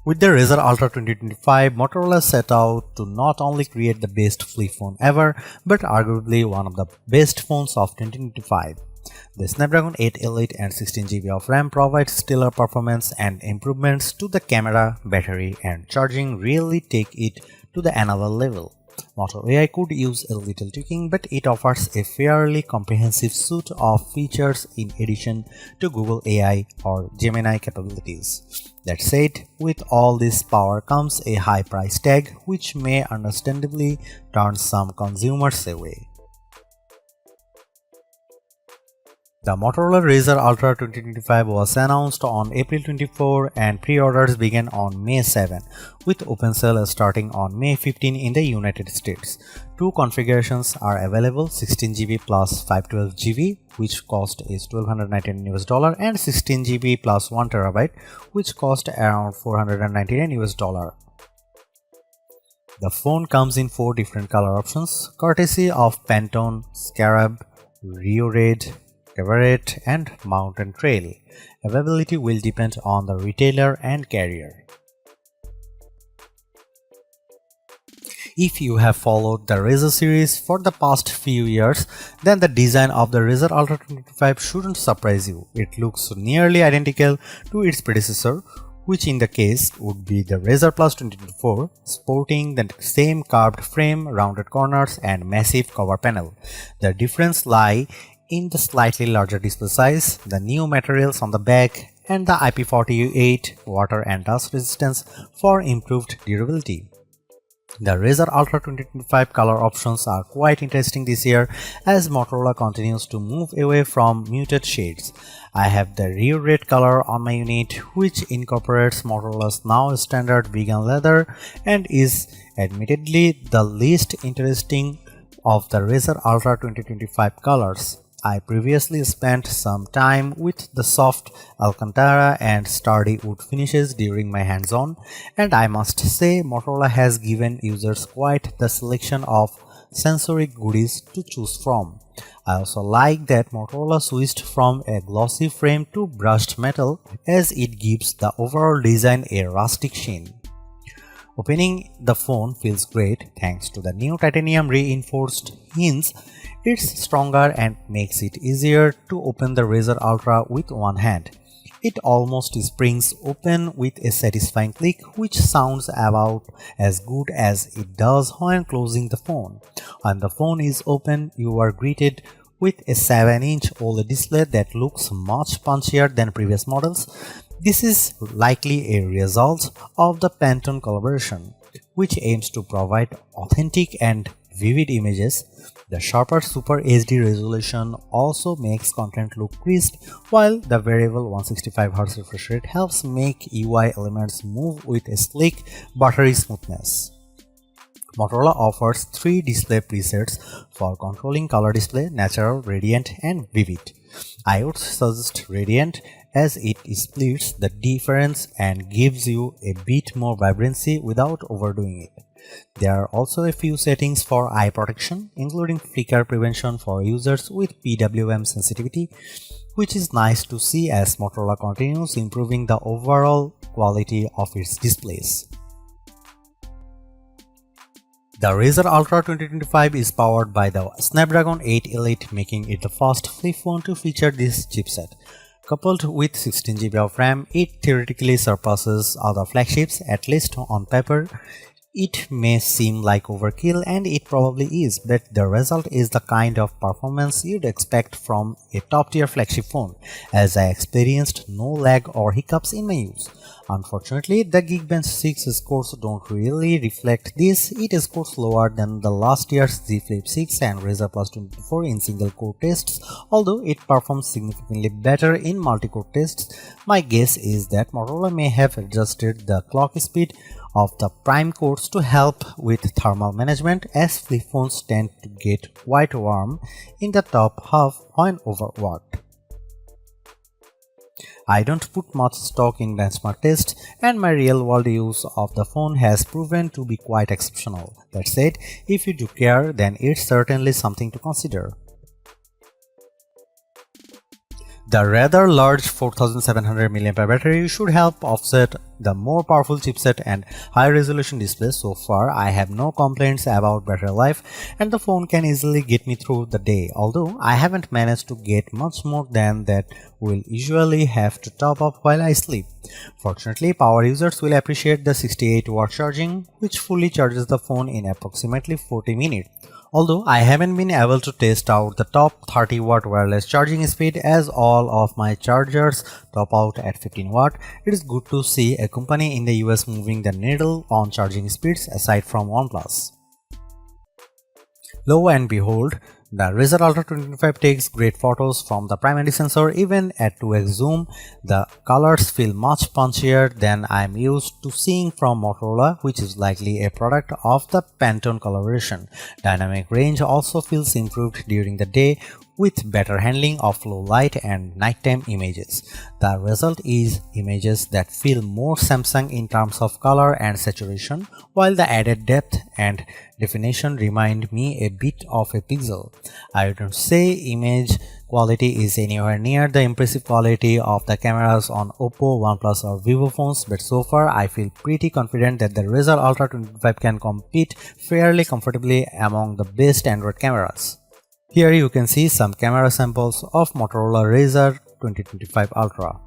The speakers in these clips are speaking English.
With the Razr Ultra 2025, Motorola set out to not only create the best flip phone ever, but arguably one of the best phones of 2025. The Snapdragon 8 Elite and 16GB of RAM provide stellar performance, and improvements to the camera, battery, and charging really take it to the another level. Moto AI could use a little tweaking, but it offers a fairly comprehensive suite of features in addition to Google AI or Gemini capabilities. That said, with all this power comes a high price tag, which may understandably turn some consumers away. The Motorola Razr Ultra 2025 was announced on April 24 and pre-orders began on May 7, with open sale starting on May 15 in the United States. Two configurations are available: 16GB plus 512GB, which cost is $1,299 and 16GB plus 1TB, which cost around $499. The phone comes in 4 different color options, courtesy of Pantone, Scarab, Rio Red, Cabaret, and Mountain Trail. Availability will depend on the retailer and carrier. If you have followed the Razr series for the past few years, then the design of the Razr Ultra 2025 shouldn't surprise you. It looks nearly identical to its predecessor, which in the case would be the Razr Plus 2024, sporting the same curved frame, rounded corners, and massive cover panel. The difference lies in the slightly larger display size, the new materials on the back, and the IP48 water and dust resistance for improved durability. The Razr Ultra 2025 color options are quite interesting this year, as Motorola continues to move away from muted shades. I have the Rio Red color on my unit, which incorporates Motorola's now standard vegan leather and is admittedly the least interesting of the Razr Ultra 2025 colors. I previously spent some time with the soft Alcantara and sturdy wood finishes during my hands-on, and I must say Motorola has given users quite the selection of sensory goodies to choose from. I also like that Motorola switched from a glossy frame to brushed metal, as it gives the overall design a rustic sheen. Opening the phone feels great thanks to the new titanium reinforced hinge. It's stronger and makes it easier to open the Razr Ultra with one hand. It almost springs open with a satisfying click, which sounds about as good as it does when closing the phone. When the phone is open, you are greeted with a 7-inch OLED display that looks much punchier than previous models. This is likely a result of the Pantone collaboration, which aims to provide authentic and vivid images. The sharper Super HD resolution also makes content look crisp, while the variable 165Hz refresh rate helps make UI elements move with a sleek, buttery smoothness. Motorola offers 3 display presets for controlling color display: natural, radiant, and vivid. I would suggest radiant, as it splits the difference and gives you a bit more vibrancy without overdoing it. There are also a few settings for eye protection, including flicker prevention for users with PWM sensitivity, which is nice to see as Motorola continues improving the overall quality of its displays. The Razr Ultra 2025 is powered by the Snapdragon 8 Elite, making it the first flip phone to feature this chipset. Coupled with 16GB of RAM, it theoretically surpasses other flagships, at least on paper. It may seem like overkill, and it probably is, but the result is the kind of performance you'd expect from a top-tier flagship phone, as I experienced no lag or hiccups in my use. Unfortunately, the Geekbench 6 scores don't really reflect this. It scores lower than the last year's Z Flip 6 and Razr Plus 24 in single-core tests, although it performs significantly better in multi-core tests. My guess is that Motorola may have adjusted the clock speed of the prime cores to help with thermal management, as flip phones tend to get quite warm in the top half when overworked. I don't put much stock in benchmark tests, and my real-world use of the phone has proven to be quite exceptional. That said, if you do care, then it's certainly something to consider. The rather large 4700 mAh battery should help offset the more powerful chipset and high-resolution display. So far, I have no complaints about battery life and the phone can easily get me through the day, although I haven't managed to get much more than that will usually have to top up while I sleep. Fortunately, power users will appreciate the 68-watt charging, which fully charges the phone in approximately 40 minutes. Although I haven't been able to test out the top 30-watt wireless charging speed as all of my chargers top out at 15 watt, it is good to see a company in the US moving the needle on charging speeds aside from OnePlus. Lo and behold, the Razr Ultra 2025 takes great photos from the primary sensor. Even at 2x zoom, the colors feel much punchier than I'm used to seeing from Motorola, which is likely a product of the Pantone collaboration. Dynamic range also feels improved during the day with better handling of low light and nighttime images. The result is images that feel more Samsung in terms of color and saturation, while the added depth and definition remind me a bit of a Pixel. I wouldn't say image quality is anywhere near the impressive quality of the cameras on Oppo, OnePlus or Vivo phones, but so far I feel pretty confident that the Razr Ultra 2025 can compete fairly comfortably among the best Android cameras. Here you can see some camera samples of Motorola Razr 2025 Ultra.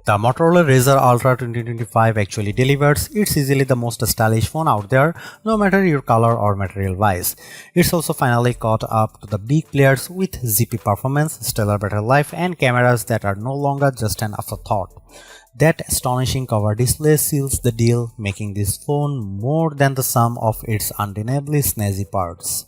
The Motorola Razr Ultra 2025 actually delivers. It's easily the most stylish phone out there, no matter your color or material wise. It's also finally caught up to the big players with zippy performance, stellar battery life, and cameras that are no longer just an afterthought. That astonishing cover display seals the deal, making this phone more than the sum of its undeniably snazzy parts.